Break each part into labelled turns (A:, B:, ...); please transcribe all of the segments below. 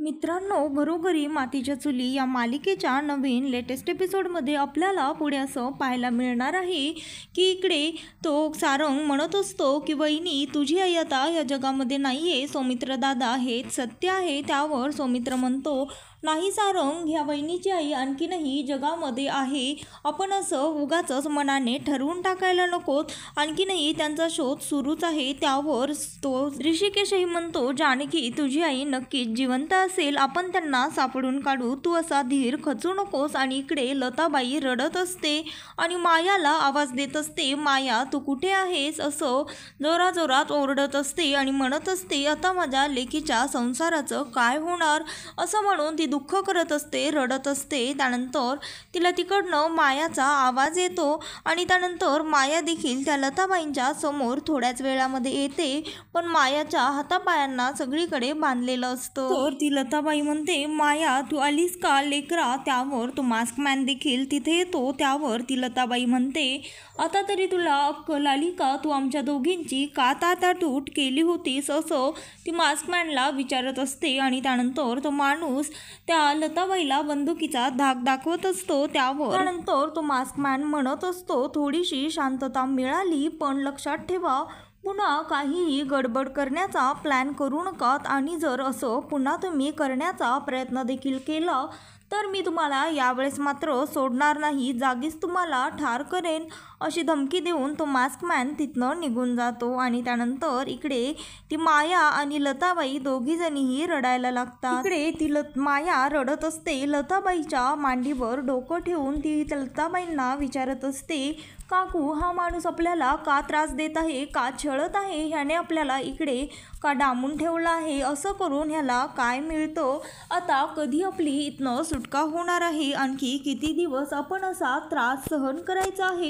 A: मित्रांनो, घरोघरी मातीच्या चुली या मालिकेच्या नवीन लेटेस्ट एपिसोडमध्ये आपल्याला पुढे असं पाहायला मिळणार आहे की इकडे तो सारंग म्हणत असतो की वहिनी, तुझी आई आता या जगामध्ये नाही आहे, सौमित्र दादा हेच सत्य आहे. त्यावर सौमित्र म्हणतो, नाही सारंग, ह्या वहिनीची आई आणखीनही जगामध्ये आहे. आपण असं उगाचच मनाने ठरवून टाकायला नकोत, आणखीनही त्यांचा शोध सुरूच आहे. त्यावर तो ऋषिकेशही म्हणतो, जानकी, तुझी आई नक्कीच जिवंत असेल, आपण त्यांना सापडून काढू, तू असा धीर खचू नकोस. आणि इकडे लताबाई रडत असते आणि मायाला आवाज देत असते, माया तू कुठे आहेस, असं जोराजोरात ओरडत असते आणि म्हणत असते, आता माझ्या लेकीच्या संसाराचं काय होणार, असं म्हणून ती दुःख करत असते, रडत असते. त्यानंतर तिला तिकडनं मायाचा आवाज येतो आणि त्यानंतर माया देखील त्या लताबाईंच्या समोर थोड्याच वेळामध्ये येते, पण मायाच्या हातापायांना सगळीकडे बांधलेलं असतं. तर ती लताबाई म्हणते, माया तू आलीस का लेकरा. त्यावर तो मास्कमॅन देखील तिथे येतो. त्यावर ती लताबाई म्हणते, आता तरी तुला अक्कल आली का, तू आमच्या दोघींची का ताटातूट केली होतीस, असं ती मास्कमॅनला विचारत असते. आणि त्यानंतर तो माणूस त्या लताबाईला बंदुकीचा धाक दाखवत असतो. त्यानंतर तो मास्कमॅन म्हणत असतो, थोडीशी शांतता मिळाली, पण लक्षात ठेवा, पुन्हा काहीही गडबड करण्याचा प्लॅन करू नका, आणि जर असं पुन्हा तुम्ही करण्याचा प्रयत्न देखील केला तर मी तुम्हाला यावेळेस मात्र सोडणार नाही, जागीच तुम्हाला ठार करेन, अशी धमकी देऊन तो मास्कमॅन तिथनं निघून जातो. आणि त्यानंतर इकडे ती माया आणि लताबाई दोघीजणीही रडायला लागतात. इकडे ती माया रडत असते, लताबाईच्या मांडीवर डोकं ठेवून ती लताबाईंना विचारत असते, काकू, हा माणूस आपल्याला का त्रास देत आहे, का छळत आहे, ह्याने आपल्याला इकडे का डांबून ठेवलं आहे, असं करून ह्याला काय मिळतं, आता कधी आपली इथनं सुटका होणार आहे, आणखी किती दिवस आपण असा त्रास सहन करायचा आहे,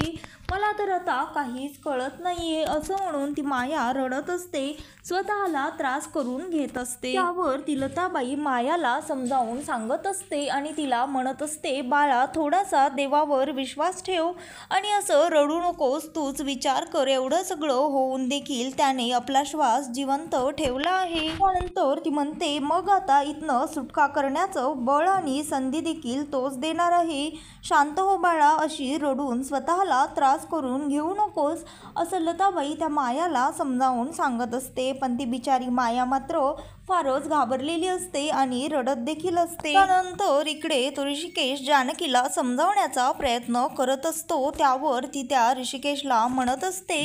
A: मला तर आता काहीच कळत नाहीये, असं म्हणून ती माया रडत असते, स्वतःला त्रास करून घेत असते. त्यावर ती लताबाई मायाला समजावून सांगत असते आणि तिला म्हणत असते, बाळा, थोडासा देवावर विश्वास ठेव आणि असं रडू नकोस, तूच विचार कर, एवढं सगळं होऊन देखील त्याने आपला श्वास जिवंत ठेवला आहे. त्यानंतर ती म्हणते, मग आता इथनं सुटका करण्याचं बळ आणि संधी देखील तोच देणार आहे, शांत हो बाळा, अशी रडून स्वतःला त्रास करून घेऊ नकोस, असं लताबाई त्या मायाला समजावून सांगत असते. पण ती बिचारी माया मात्र फारच घाबरलेली असते आणि रडत देखील असते. त्यानंतर इकडे तो ऋषिकेश जानकीला समजावण्याचा प्रयत्न करत असतो. त्यावर ती त्या ऋषिकेशला म्हणत असते,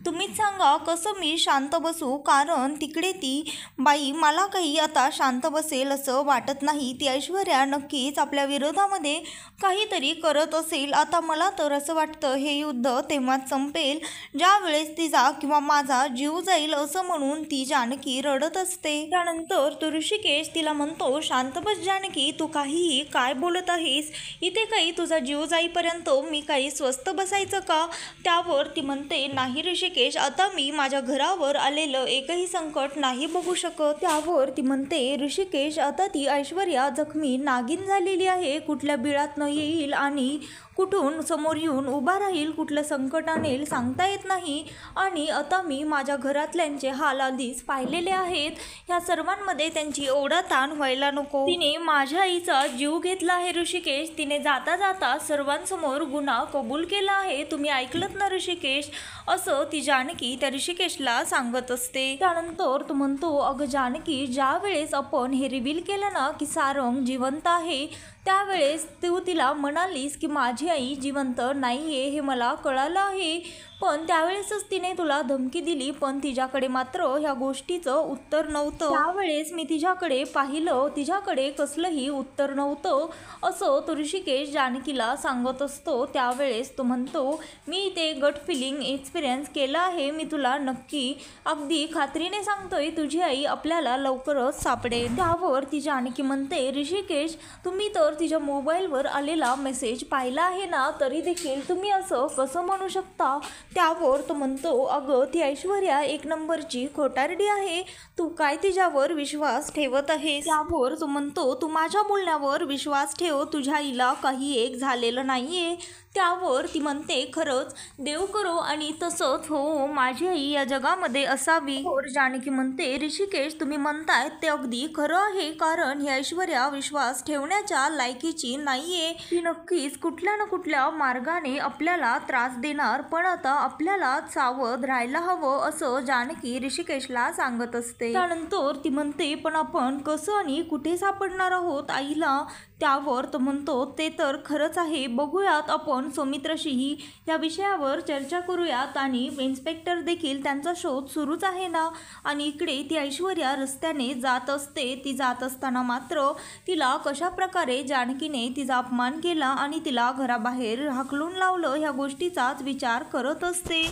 A: तुम्हीच सांगा कसं मी शांत बसू, कारण तिकडे ती बाई मला काही आता शांत बसेल असं वाटत नाही, ती ऐश्वर्या नक्कीच आपल्या विरोधामध्ये काहीतरी करत असेल, आता मला तर असं वाटतं हे युद्ध तेव्हाच संपेल ज्या वेळेस तिचा किंवा माझा जीव जाईल, असं म्हणून ती जानकी रडत असते. त्यानंतर तो ऋषिकेश तिला म्हणतो, शांत बस जानकी, तू काहीही काय बोलत आहेस, इथे काही तुझा जीव जाईपर्यंत मी काही स्वस्थ बसायचं का. त्यावर ती म्हणते, नाही ऋषिकेश, आता मी माझ्या घरावर आलेलं एकही संकट नाही बघू शकत. त्यावर ती म्हणते, ऋषिकेश, आता ती ऐश्वर्या जखमी नागिन झालेली आहे, कुठल्या बिळात न येईल आणि कुठून समोर येऊन उभा राहील, कुठलं संकट आणेल सांगता येत नाही, आणि आता मी माझ्या घरातल्यांचे हाल आधीच पाहिलेले आहेत, ह्या सर्वांमध्ये त्यांची ओढा ताण व्हायला नको, तिने माझ्या आईचा जीव घेतला आहे ऋषिकेश, तिने जाता जाता सर्वांसमोर गुन्हा कबूल केला आहे, तुम्ही ऐकलत ना ऋषिकेश, असं ती जानकी त्या ऋषिकेशला सांगत असते. त्यानंतर तो म्हणतो, अगं जानकी, ज्या वेळेस आपण हे रिव्हील केलं ना की सारंग जिवंत आहे, त्यावेळेस तू तिला म्हणालीस की माझी आई जिवंत नाही आहे, हे मला कळालं आहे, पण त्यावेळेसच तिने तुला धमकी दिली, पण तिच्याकडे मात्र ह्या गोष्टीचं उत्तर नव्हतं, त्यावेळेस मी तिच्याकडे पाहिलं, तिच्याकडे कसलंही उत्तर नव्हतं, असं तो ऋषिकेश जानकीला सांगत असतो. त्यावेळेस तो म्हणतो, मी ते गट फिलिंग एक्सपिरियन्स केला आहे, मी तुला नक्की अगदी खात्रीने सांगतोय, तुझी आई आपल्याला लवकरच सापडेल. त्यावर ती जानकी म्हणते, ऋषिकेश, तुम्ही तर तिच्या मोबाईलवर आलेला मेसेज पाहिला आहे ना, तरी देखील तुम्ही असं कसं म्हणू शकता. त्यावर तो म्हणतो, अगं ती ऐश्वर्या एक नंबरची खोटारडी आहे, तू काय तिच्यावर विश्वास ठेवत आहेस. त्यावर तो म्हणतो, तू माझ्या बोलण्यावर विश्वास ठेव, तुझ्या आईला काही एक झालेलं नाहीये, त्यावर ती म्हणते, खरंच देव करो आणि तसंच हो, माझी आई या जगामध्ये असावी. जानकी म्हणते, ऋषिकेश तुम्ही म्हणताय ते अगदी खरं आहे, कारण ही ऐश्वर्या विश्वास ठेवण्याच्या लायकीची नाहीये. ती नक्कीच कुठल्या ना कुठल्या मार्गाने आपल्याला त्रास देणार, पण आता आपल्याला सावध राहायला हवं असं जानकी ऋषिकेशला सांगत असते. त्यानंतर ती म्हणते, पण आपण कसं आणि कुठे सापडणार आहोत आईला? त्यावर तो म्हणतो, ते तर खरंच आहे, बघूयात आपण सौमित्राशीही या विषयावर चर्चा करूयात आणि इन्स्पेक्टर देखील त्यांचा शोध सुरूच आहे ना. आणि इकडे ती ऐश्वर्या रस्त्याने जात असते. ती जात असताना मात्र तिला कशा प्रकारे जानकीने तिचा अपमान केला आणि तिला घराबाहेर हाकलून लावलं ह्या गोष्टीचाच विचार करत असते.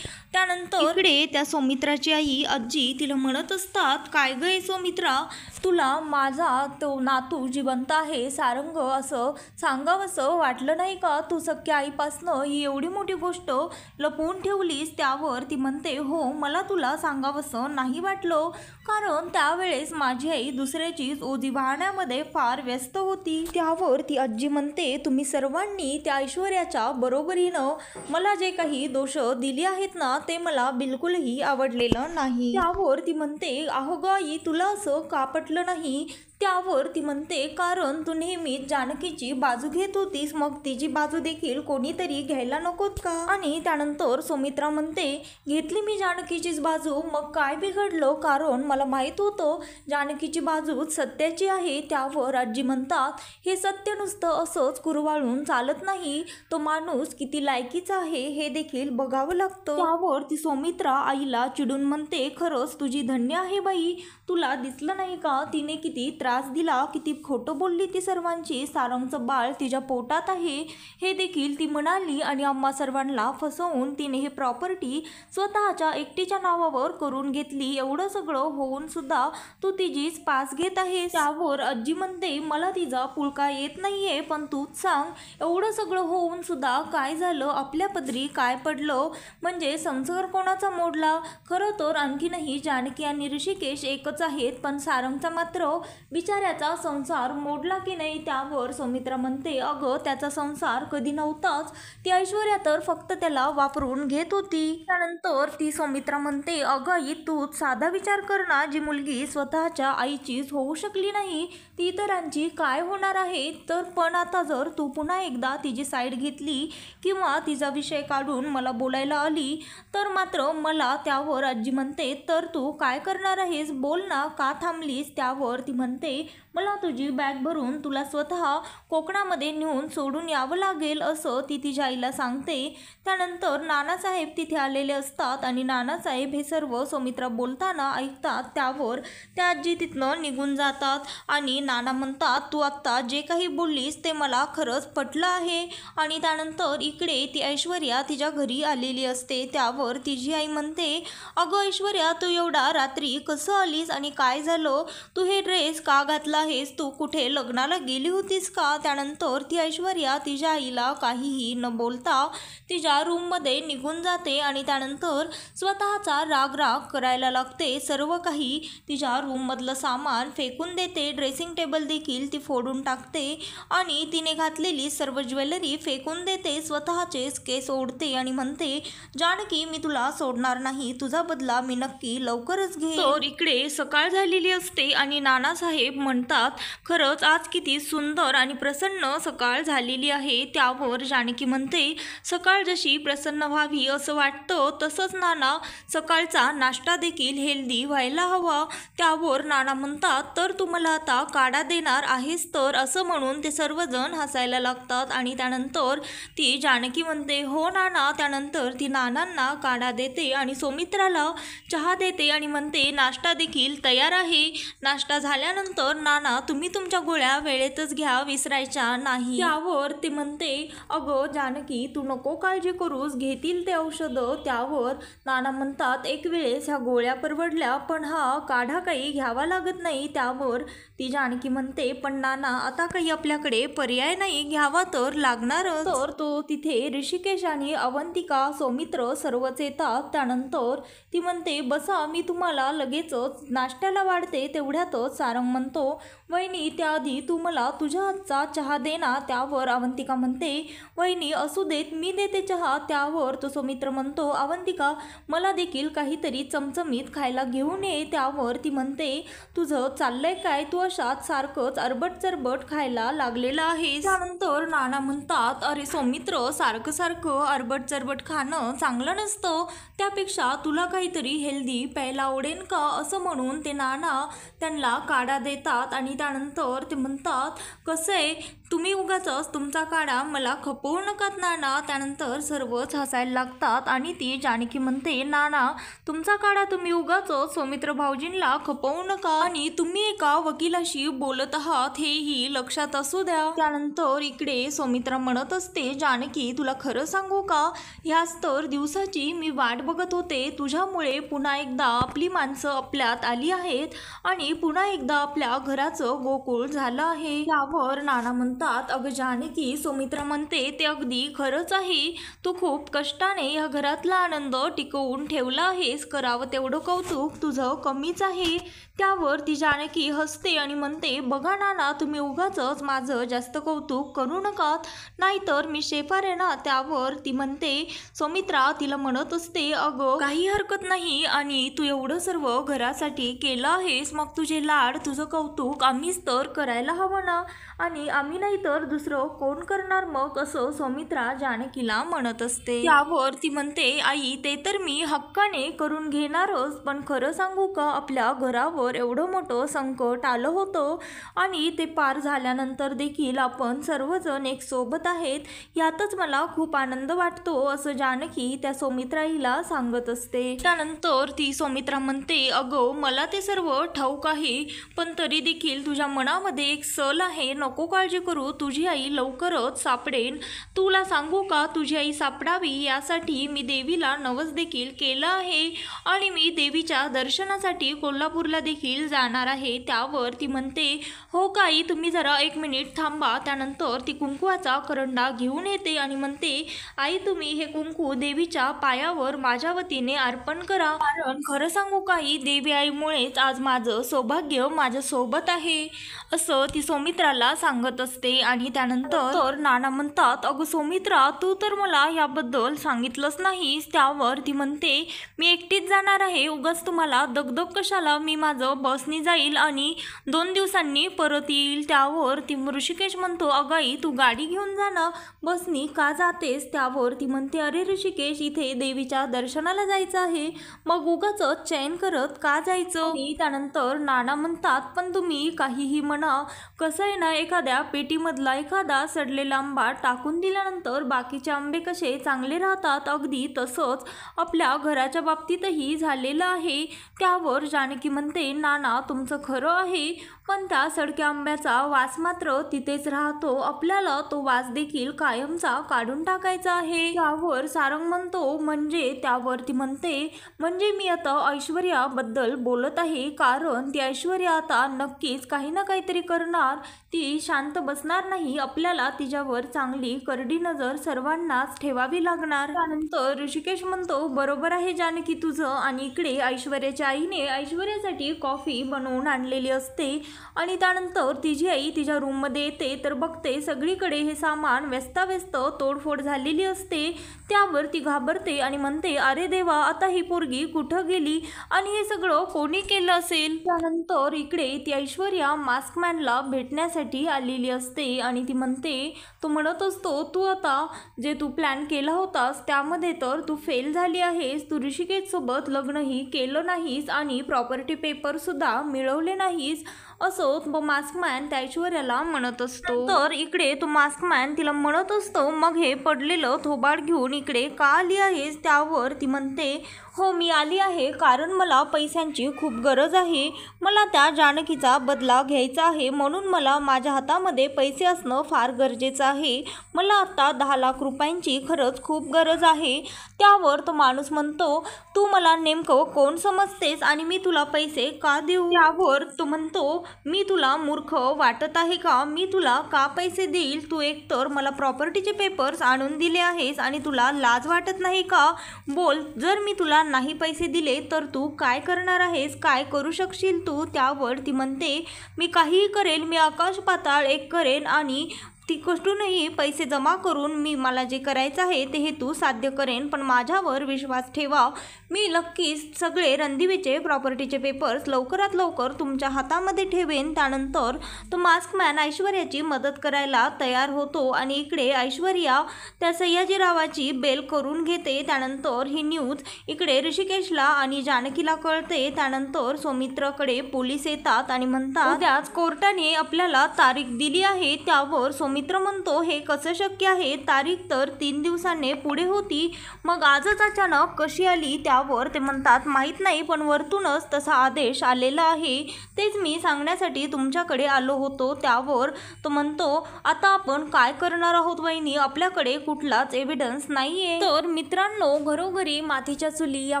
A: त्यानंतर इकडे त्या सौमित्राची आई आजी तिला म्हणत असतात, काय गं सौमित्रा, तुला माझा तो नातू जिवंत आहे सारंग असं सांगावंसं वाटलं नाही का? तू सख्या आईपासनं ही एवढी मोठी गोष्ट लपवून ठेवलीस. त्यावर ती म्हणते, हो, मला तुला सांगावंसं नाही वाटलं, कारण त्यावेळेस माझी आई दुसऱ्याचीच ओझी वाहण्यामध्ये फार व्यस्त होती. त्यावर ती आजी म्हणते, तुम्ही सर्वांनी त्या ऐश्वर्याच्या बरोबरीनं मला जे काही दोष दिली आहेत ना, ते मला बिलकुलही आवडलेलं नाही. त्यावर ती म्हणते, अहो ग आई, तुला असं का पटलं नाही? त्यावर ती म्हणते, कारण तू नेहमीच जानकीची बाजू घेत होतीस, मग तिची बाजू देखील कोणीतरी घ्यायला नकोत का? आणि त्यानंतर सौमित्रा म्हणते, घेतली मी जानकीचीच बाजू, मग काय बिघडलं? कारण मला माहीत होतं जानकीची बाजूच सत्याची आहे. त्यावर आजी म्हणतात, हे सत्य नुसतं असंच कुरवाळून चालत नाही, तो माणूस किती लायकीचा आहे हे देखील बघावं लागतं. त्यावर ती सौमित्रा आईला चिडून म्हणते, खरंच तुझी धन्य आहे बाई, तुला दिसलं नाही का तिने किती त्रास दिला, किती खोटं बोलली ती सर्वांची. सारंगचं बाळ तिच्या पोटात आहे हे देखील ती म्हणाली आणि आम्हा सर्वांना फसवून तिने हे प्रॉपर्टी स्वतःच्या एकटीच्या नावावर करून घेतली. एवढं सगळं होऊन सुद्धा तू तिचीच पास घेत आहेस. त्यावर आजी म्हणते, मला तिचा पुळका येत नाहीये, पण तूच सांग, एवढं सगळं होऊन सुद्धा काय झालं? आपल्या पदरी काय पडलं? म्हणजे संसार कोणाचा मोडला? खरं तर आणखीनही जानकी आणि ऋषिकेश एकच आहेत, पण सारंगचा मात्र बिचाऱ्याचा संसार मोडला की नाही? त्यावर सौमित्रा म्हणते, अगं त्याचा संसार कधी नव्हताच, ती ऐश्वर्या तर फक्त त्याला वापरून घेत होती. त्यानंतर ती सौमित्रा म्हणते, अगं आई, तू साधा विचार कर ना, जी मुलगी स्वतःच्या आईचीच होऊ शकली नाही ती इतरांची काय होणार आहे? तर पण आता जर तू पुन्हा एकदा तिची साईड घेतली किंवा तिचा विषय काढून मला बोलायला आली तर मात्र मला. त्यावर आजी म्हणते, तर तू काय करणार आहेस? बोल ना, का थांबलीस? त्यावर ती म्हणते, मला तुझी बॅग भरून तुला स्वतः कोकणामध्ये नेऊन सोडून यावं लागेल असं ती तिच्या आईला सांगते. त्यानंतर नानासाहेब तिथे आलेले असतात आणि नानासाहेब हे सर्व सौमित्रा बोलताना ऐकतात. त्यावर त्या आजी तिथनं निघून जातात आणि नाना म्हणतात, तू आत्ता जे काही बोललीस ते मला खरंच पटलं आहे. आणि त्यानंतर इकडे ती ऐश्वर्या तिच्या घरी आलेली असते. त्यावर तिची आई म्हणते, अगं ऐश्वर्या, तू एवढा रात्री कसं आलीस आणि काय झालं? तू हे ड्रेस का घातला आहेस? तू कुठे लग्नाला गेली होतीस का? त्यानंतर ती ऐश्वर्या तिच्या आईला काहीही न बोलता तिच्या रूममध्ये निघून जाते आणि त्यानंतर स्वतःचा राग करायला लागते. सर्व काही तिच्या रूममधलं सामान फेकून देते. ड्रेसिंग टेबल देखील ती फोडून टाकते आणि तिने घातलेली सर्व ज्वेलरी फेकून देते. स्वतःचेच केस ओढते आणि म्हणते, जानकी, मी तुला सोडणार नाही, तुझा बदला मी नक्की लवकरच घेईन. तर इकडे सकाळ झालेली असते आणि नानासाहेब म्हणतात, खरंच आज किती सुंदर आणि प्रसन्न सकाळ झालेली आहे. त्यावर जानकी म्हणते, सकाळ जशी प्रसन्न व्हावी असं वाटतं तसंच नाना सकाळचा नाश्ता देखील हेल्दी व्हायला हवा. त्यावर नाना म्हणतात, तर तू मला आता काढा देणार आहेस तर? असं म्हणून ते सर्वजण हसायला लागतात आणि त्यानंतर ती जानकी म्हणते, हो नाना. त्यानंतर ती नानांना काढा देते आणि सौमित्राला चहा देते आणि म्हणते, नाश्ता देखील तयार आहे. नाश्ता झाल्यानंतर नाना, तुम्ही तुमच्या गोळ्या वेळेतच घ्या, विसरायच्या नाही. त्यावर ते म्हणते, अगं जानकी, तू नको काळजी करूस, घेतील ते औषधं. त्यावर नाना म्हणतात, एक वेळेस ह्या गोळ्या परवडल्या, पण हा काढा काही घ्यावा लागत नाही. त्यावर ती जानकी म्हणते, पण नाना, आता काही आपल्याकडे पर्याय नाही, घ्यावा तर लागणारच. तर तो तिथे ऋषिकेश आणि अवंतिका, सौमित्र सर्वच येतात. त्यानंतर ती म्हणते, बसा, मी तुम्हाला लगेचच नाश्त्याला वाढते. तेवढ्यातच सारंग म्हणतो, वहिनी, त्याआधी तू मला तुझ्या हातचा चहा दे ना. त्यावर अवंतिका म्हणते, वहिनी असू देत, मी देते चहा. त्यावर तो सौमित्र म्हणतो, अवंतिका मला देखील काहीतरी चमचमीत खायला घेऊन ये. त्यावर ती म्हणते, तुझं चाललंय काय, तू अशात सारखंच अरबट चरबट खायला लागलेला आहे. त्यानंतर नाना म्हणतात, अरे सौमित्र, सारखं सारखं अरबट चरबट खाणं चांगलं नसतं, त्यापेक्षा तुला काहीतरी हेल्दी प्यायला आवडेल का, असं म्हणून ते नाना त्यांना काढा देतात. आणि त्यानंतर ते म्हणतात, कसं आहे, तुम्ही उगाचच तुमचा काढा मला खपवू नकात नाना. त्यानंतर सर्वच हसायला लागतात आणि ती जानकी म्हणते, नाना तुमचा काढा तुम्ही उगाचच सौमित्र भाऊजींना खपवू नका आणि तुम्ही एका वकिलाशी बोलत आहात हेही लक्षात असू द्या. त्यानंतर इकडे सौमित्रा म्हणत असते, जानकी तुला खरं सांगू का, ह्याच तर दिवसाची मी वाट बघत होते. तुझ्यामुळे पुन्हा एकदा आपली माणसं आपल्यात आली आहेत आणि पुन्हा एकदा आपल्या घराचं गोकुळ झालं आहे. त्यावर नाना म्हणतात, अगं जानकी, सौमित्रा म्हणते ते अगदी खरंच आहे. तू खूप कष्टाने या घरातला आनंद टिकवून ठेवला आहेस. करावं तेवढं कौतुक तुझं कमीच आहे. त्यावर ती जानकी हसते आणि म्हणते, बघा नाना, तुम्ही उगाचच माझं जास्त कौतुक करू नकात, नाहीतर मी शेफार आहे ना. त्यावर ती म्हणते, सौमित्रा तिला म्हणत असते, अगं काही हरकत नाही आणि तू एवढं सर्व घरासाठी केलं आहेस, मग तुझे लाड तुझं कौतुक आम्हीच तर करायला हवं ना, आणि आम्ही नाही तर दुसरं कोण करणार मग, असं सौमित्रा जानकीला म्हणत असते. त्यावर ती म्हणते, आई ते तर मी हक्काने करून घेणारच, पण खरं सांगू का, आपल्या घरावर एवढं मोठं संकट आलं होतं आणि ते पार झाल्यानंतर देखील आपण सर्वजण एक सोबत आहेत, यातच मला खूप आनंद वाटतो, असं जानकी त्या सौमित्राईला सांगत असते. त्यानंतर ती सौमित्रा म्हणते, अगं मला ते सर्व ठाऊक आहे, पण तरी देखील तुझ्या मनामध्ये एक सल आहे, नको काळजी करू, तुझी आई लवकरच सापडेल. तुला सांगू का, तुझी आई सापडावी यासाठी मी देवीला नवस देखील केलं आहे आणि मी देवीच्या दर्शनासाठी कोल्हापूरला देखील जाणार आहे. त्यावर ती म्हणते, हो का आई, तुम्ही जरा 1 मिनिट थांबा. त्यानंतर ती कुंकवाचा करंडा घेऊन येते आणि म्हणते, आई तुम्ही हे कुंकू देवीच्या पायावर माझ्या वतीने अर्पण करा, कारण खरं सांगू का आई, देवी आईमुळेच आज माझं सौभाग्य माझ्या सोबत आहे, असं ती सौमित्राला सांगत असते. आणि त्यानंतर नाना म्हणतात, अगं सौमित्रा, तू तर मला याबद्दल सांगितलंच नाहीस. त्यावर ती म्हणते, मी एकटीच जाणार आहे, उगाच तुम्हाला दगदग कशाला, मी माझं बसनी जाईल आणि 2 दिवसांनी परत येईल. त्यावर ती ऋषिकेश म्हणतो, अगं आई तू गाडी घेऊन जा ना, बसनी का जातेस. त्यावर ती म्हणते, अरे ऋषिकेश, इथे देवीच्या दर्शनाला जायचं आहे, मग उगाचच चैन करत का जायचं. आणि त्यानंतर नाना म्हणतात, पण तुम्ही काहीही म्हणा, कसं आहे ना, एखाद्या पेटीमधला एखादा सडलेला आंबा टाकून दिल्यानंतर बाकीचे आंबे कसे चांगले राहतात, अगदी तसंच आपल्या घराच्या बाबतीतही झालेलं आहे. त्यावर जानकी म्हणते, नाना तुमचं खरं आहे, पण त्या सडक्या आंब्याचा वास मात्र तिथेच राहतो, आपल्याला तो वास देखील कायमचा काढून टाकायचा आहे. त्यावर सारंग म्हणतो, म्हणजे. त्यावर ती म्हणते, म्हणजे मी आता ऐश्वर्याबद्दल बोलत आहे, कारण ती ऐश्वर्या आता नक्कीच काही ना काहीतरी करणार, ती शांत बसणार नाही, आपल्याला तिच्यावर चांगली करडी नजर सर्वांनाच ठेवावी लागणार. त्यानंतर ऋषिकेश म्हणतो, बरोबर आहे जानकी तुझं. आणि इकडे ऐश्वर्याच्या आईने ऐश्वर्यासाठी कॉफी बनवून आणलेली असते आणि त्यानंतर तिची आई तिच्या रूममध्ये येते तर बघते सगळीकडे हे सामान व्यस्ताव्यस्त तोडफोड झालेली असते. त्यावर ती घाबरते आणि म्हणते, अरे देवा, आता ही पोरगी कुठं गेली आणि हे सगळं कोणी केलं असेल. त्यानंतर इकडे ती ऐश्वर्या मास्कमॅनला भेटण्यासाठी आलेली असते आणि ती म्हणते, तो म्हणत असतो, तू आता जे तू प्लॅन केला होतास त्यामध्ये तर तू फेल झाली आहेस, तू ऋषिकेश सोबत लग्नही केलं नाहीस आणि प्रॉपर्टी पेपर सुद्धा मिळवले नाहीस, असं मास्कमॅन त्या ऐश्वर्याला म्हणत असतो. तर इकडे तो मास्कमॅन तिला म्हणत असतो, मग हे पडलेलं थोबाड घेऊन इकडे का आली आहेस. त्यावर ती म्हणते, हो मी आली आहे कारण मला पैशांची खूप गरज आहे, मला त्या जानकीचा बदला घ्यायचा आहे, म्हणून मला माझ्या हातामध्ये पैसे असणं फार गरजेचं आहे, मला आता 10 लाख रुपयांची खरंच खूप गरज आहे. त्यावर तो माणूस म्हणतो, तू मला नेमकं कोण समजतेस आणि मी तुला पैसे का देऊ? त्यावर तो म्हणतो, मी तुला मूर्ख वाटत आहे का? मी तुला का पैसे देईल? तू एकतर मला प्रॉपर्टीचे पेपर्स आणून दिले आहेस आणि तुला लाज वाटत नाही का? बोल, जर मी तुला नाही पैसे दिले तर तू काय करणार आहेस? काय करू शकशील तू? त्यावर ती म्हणते, मी काहीही करेल, मी आकाश पाताळ एक करेन आणि ती कुठूनही पैसे जमा करून मी मला जे करायचं आहे ते हेतू साध्य करेन, पण माझ्यावर विश्वास ठेवा. मी नक्कीच सगळे रणदिवेचे प्रॉपर्टीचे पेपर्स लवकरात लवकर तुमच्या हातामध्ये ठेवेन. त्यानंतर तो मास्कमॅन ऐश्वर्याची मदत करायला तयार होतो आणि इकडे ऐश्वर्या त्या सयाजीरावाची बेल करून घेते. त्यानंतर ही न्यूज इकडे ऋषिकेशला आणि जानकीला कळते. त्यानंतर सौमित्रकडे पोलीस येतात आणि म्हणतात, उद्याच कोर्टाने आपल्याला तारीख दिली आहे. त्यावर मित्र म्हणतो, हे कसं शक्य आहे? तारीख तर 3 दिवसांनी पुढे होती, मग आजच अचानक कशी आली? त्यावर ते म्हणतात, माहीत नाही, पण वरतूनच तसा आदेश आलेला आहे. तेच मी सांगण्यासाठी तुमच्याकडे आलो होतो. त्यावर तो म्हणतो, आता आपण काय करणार आहोत वहिनी? आपल्याकडे कुठलाच एव्हिडन्स नाहीये. तर मित्रांनो, घरोघरी मातीच्या चुली या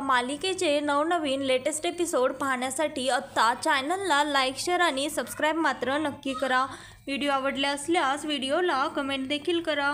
A: मालिकेचे नवनवीन लेटेस्ट एपिसोड पाहण्यासाठी आत्ता चॅनलला लाईक, शेअर आणि सबस्क्राईब मात्र नक्की करा. व्हिडिओ आवडले असल्यास व्हिडिओला कमेंट देखील करा.